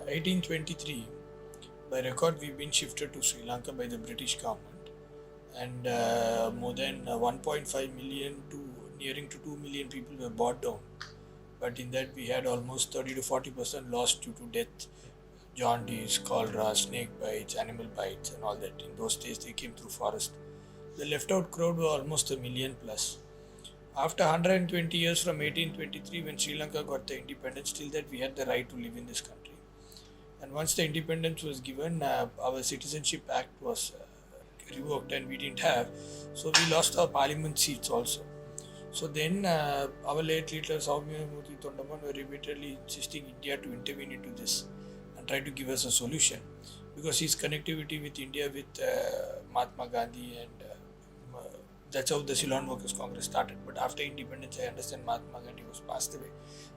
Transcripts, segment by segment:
1823, by record, we've been shifted to Sri Lanka by the British government, and more than 1.5 million to nearing to 2 million people were brought down. But in that, we had almost 30 to 40% lost due to death, jaundice, cholera, snake bites, animal bites, and all that. In those days, they came through forest. The left out crowd were almost a million plus. After 120 years from 1823, when Sri Lanka got the independence, still that we had the right to live in this country. And once the independence was given, our Citizenship Act was revoked and we didn't have. So we lost our parliament seats also. So then our late leader Senthil Thondaman were repeatedly insisting India to intervene into this and try to give us a solution, because his connectivity with India, with Mahatma Gandhi, and that's how the Ceylon Workers Congress started. But after independence, I understand Mahatma Gandhi was passed away.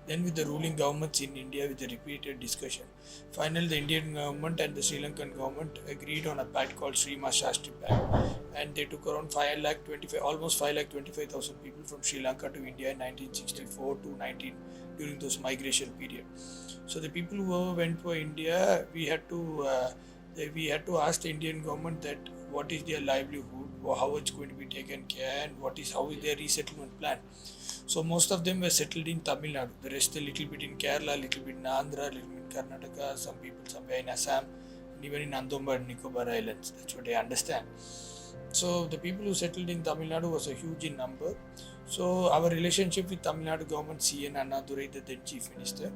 Then with the ruling governments in India, with the repeated discussion, finally the Indian government and the Sri Lankan government agreed on a pact called Sri Shastri Pact, and they took around almost 5,25,000 people from Sri Lanka to India in 1964 to 19 during those migration period. So the people who went for India, we had to ask the Indian government that what is their livelihood, how it's going to be taken care, and how is their resettlement plan. So most of them were settled in Tamil Nadu. The rest a little bit in Kerala, little bit in Andhra, little bit in Karnataka, some people somewhere in Assam, and even in Andaman and Nicobar Islands. That's what I understand. So the people who settled in Tamil Nadu was a huge in number. So our relationship with Tamil Nadu government, C.N. Annadurai, the then chief minister,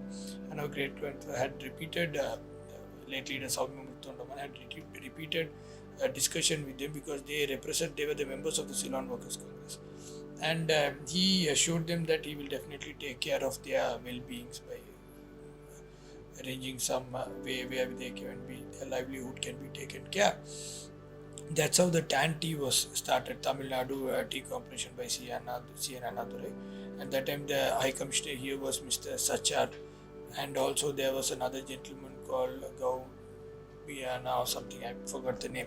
and our great grandfather had repeated, late leader Senthil Thondaman had repeated discussion with them, because they were the members of the Ceylon Workers Congress. And he assured them that he will definitely take care of their well-beings by arranging some way where their livelihood can be taken care. That's how the Tanti was started, Tamil Nadu Tea Corporation by C.N. Annadurai. And that time the High Commissioner here was Mr. Sachar, and also there was another gentleman called or something, I forgot the name.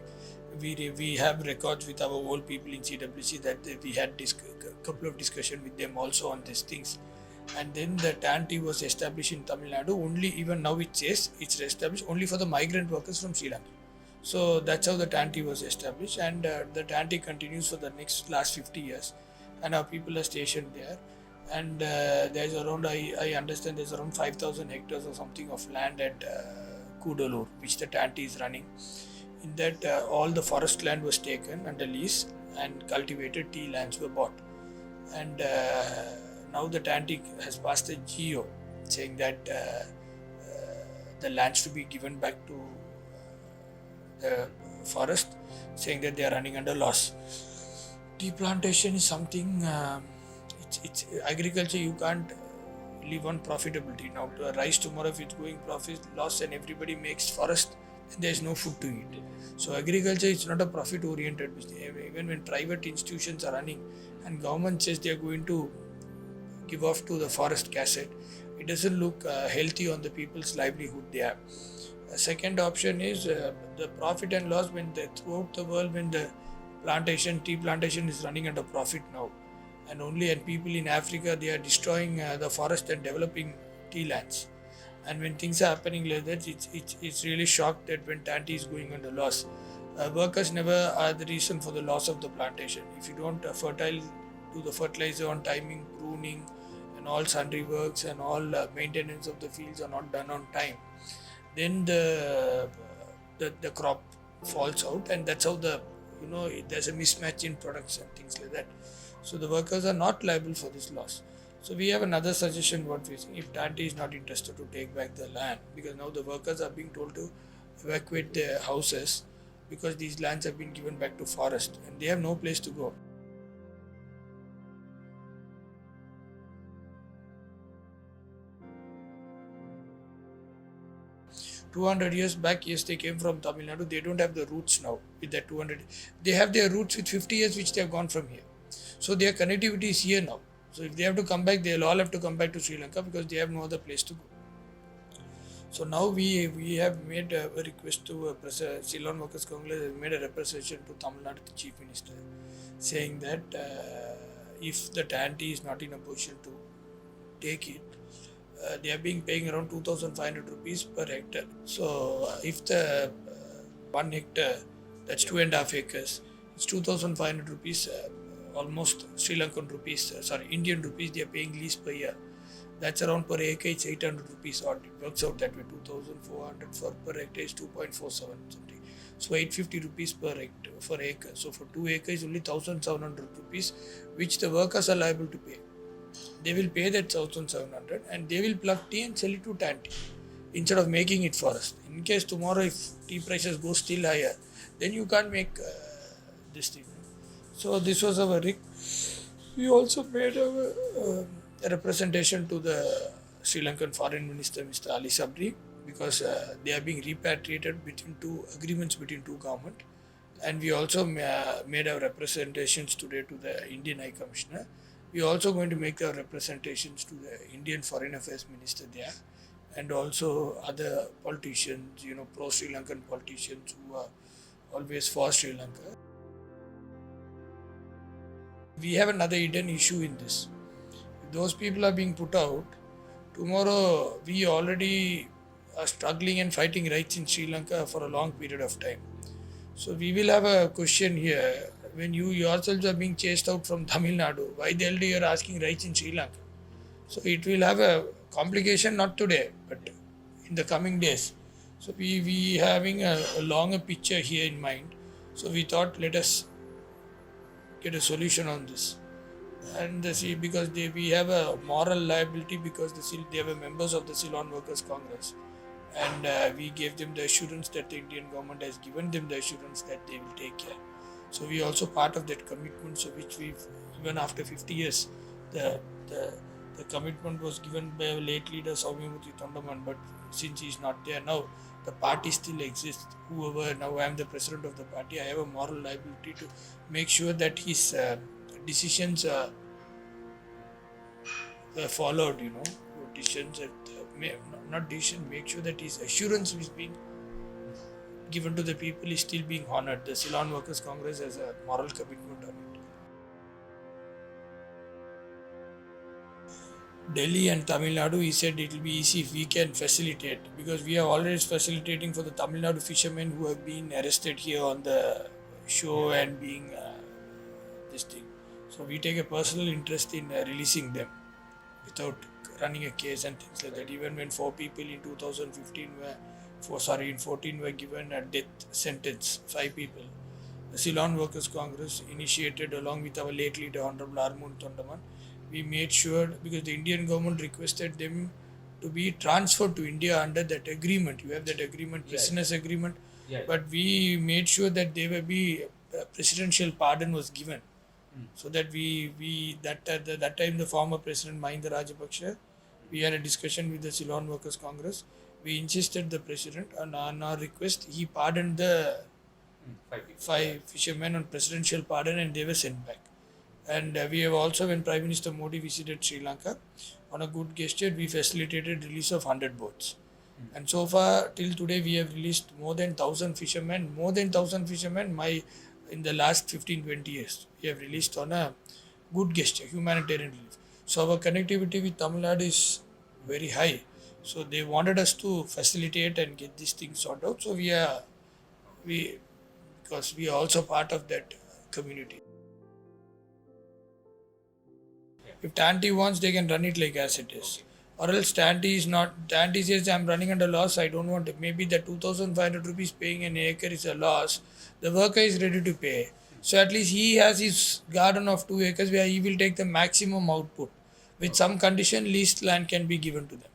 We have records with our old people in CWC that we had a couple of discussion with them also on these things. And then the Tanti was established in Tamil Nadu only, even now it says it's established only for the migrant workers from Sri Lanka. So that's how the Tanti was established, and the Tanti continues for the last 50 years, and our people are stationed there. And there's around, I understand there's around 5,000 hectares or something of land at Kudalur, which the Tanti is running. In that, all the forest land was taken under lease, and cultivated tea lands were bought. And now the Tanti has passed a GO saying that the lands to be given back to the forest, saying that they are running under loss. Tea plantation is something, it's agriculture, you can't live on profitability. Now rice tomorrow, if it's going profit loss and everybody makes forest, then there is no food to eat. So agriculture is not a profit oriented business. Even when private institutions are running and government says they are going to give off to the forest cassette, it doesn't look healthy on the people's livelihood there. A second option is the profit and loss, when throughout the world, when the tea plantation is running under profit now, and people in Africa, they are destroying the forest and developing tea lands. And when things are happening like that, it's really shocked that when Tanti is going under loss. Workers never are the reason for the loss of the plantation. If you don't do the fertilizer on timing, pruning, and all sundry works and all maintenance of the fields are not done on time, then the crop falls out, and that's how there's a mismatch in products and things like that. So the workers are not liable for this loss. So we have another suggestion what we think, if Tanti is not interested to take back the land, because now the workers are being told to evacuate their houses because these lands have been given back to forest and they have no place to go. "200 years back, yes, they came from Tamil Nadu. They don't have the roots now with that 200. They have their roots with 50 years which they have gone from here. So their connectivity is here now. So if they have to come back, they'll all have to come back to Sri Lanka because they have no other place to go." So now we have made a request to Ceylon Workers Congress has made a representation to Tamil Nadu Chief Minister, saying that if the Tanti is not in a position to take it, they are being paying around 2,500 rupees per hectare. So if the 1 hectare, that's 2.5 acres, it's 2,500 rupees, almost Sri Lankan rupees, Indian rupees they are paying lease per year. That's around per acre, it's 800 rupees odd. It works out that way, 2,400 for per hectare is 2.47 something. So 850 rupees per hectare, for acre. So for 2 acres, only 1,700 rupees, which the workers are liable to pay. They will pay that 1,700 and they will pluck tea and sell it to Tanti instead of making it for us. In case tomorrow if tea prices go still higher, then you can't make this thing. So this was our rig. We also made a representation to the Sri Lankan Foreign Minister, Mr. Ali Sabri, because they are being repatriated between two agreements between two governments. And we also made our representations today to the Indian High Commissioner. We are also going to make our representations to the Indian Foreign Affairs Minister there, and also other politicians, pro-Sri Lankan politicians who are always for Sri Lanka. We have another hidden issue in this. If those people are being put out, tomorrow we already are struggling and fighting rights in Sri Lanka for a long period of time. So we will have a question here. When you yourselves are being chased out from Tamil Nadu, why the hell you are asking rights in Sri Lanka? So it will have a complication, not today, but in the coming days. So we having a longer picture here in mind. So we thought, let us get a solution on this. And because we have a moral liability, because they were members of the Ceylon Workers Congress. And we gave them the assurance that the Indian government has given them the assurance that they will take care. So we are also part of that commitment, so which even after 50 years, the commitment was given by our late leader Senthil Thondaman, but since he is not there now, the party still exists. Now I am the president of the party, I have a moral liability to make sure that his decisions were followed, decisions, make sure that his assurance is being given to the people is still being honored. The Ceylon Workers Congress has a moral commitment on it. Delhi and Tamil Nadu, he said it will be easy if we can facilitate, because we are already facilitating for the Tamil Nadu fishermen who have been arrested here on the shore and being this thing. So we take a personal interest in releasing them without running a case and things like that. Even when 4 people in 2015 in 14 were given a death sentence, 5 people. The Ceylon Workers Congress initiated, along with our late leader Honorable Senthil Thondaman, we made sure, because the Indian government requested them to be transferred to India under that agreement. You have that agreement, prisoners agreement, but we made sure that there will be a presidential pardon was given. So that that time the former President Mahinda Rajapaksa, we had a discussion with the Ceylon Workers Congress. We insisted the president, and on our request, he pardoned the 5 fishermen on presidential pardon, and they were sent back. And we have also, when Prime Minister Modi visited Sri Lanka, on a good gesture, we facilitated release of 100 boats. And so far, till today, we have released more than 1,000 fishermen. In the last 15-20 years, we have released on a good gesture, humanitarian relief. So our connectivity with Tamil Nadu is very high. So they wanted us to facilitate and get these things sorted out. So because we are also part of that community. If Tanti wants, they can run it like as it is. Or else Tanti says, I'm running under loss, I don't want it. Maybe the 2,500 rupees paying an acre is a loss. The worker is ready to pay. So at least he has his garden of 2 acres where he will take the maximum output. With some condition, leased land can be given to them.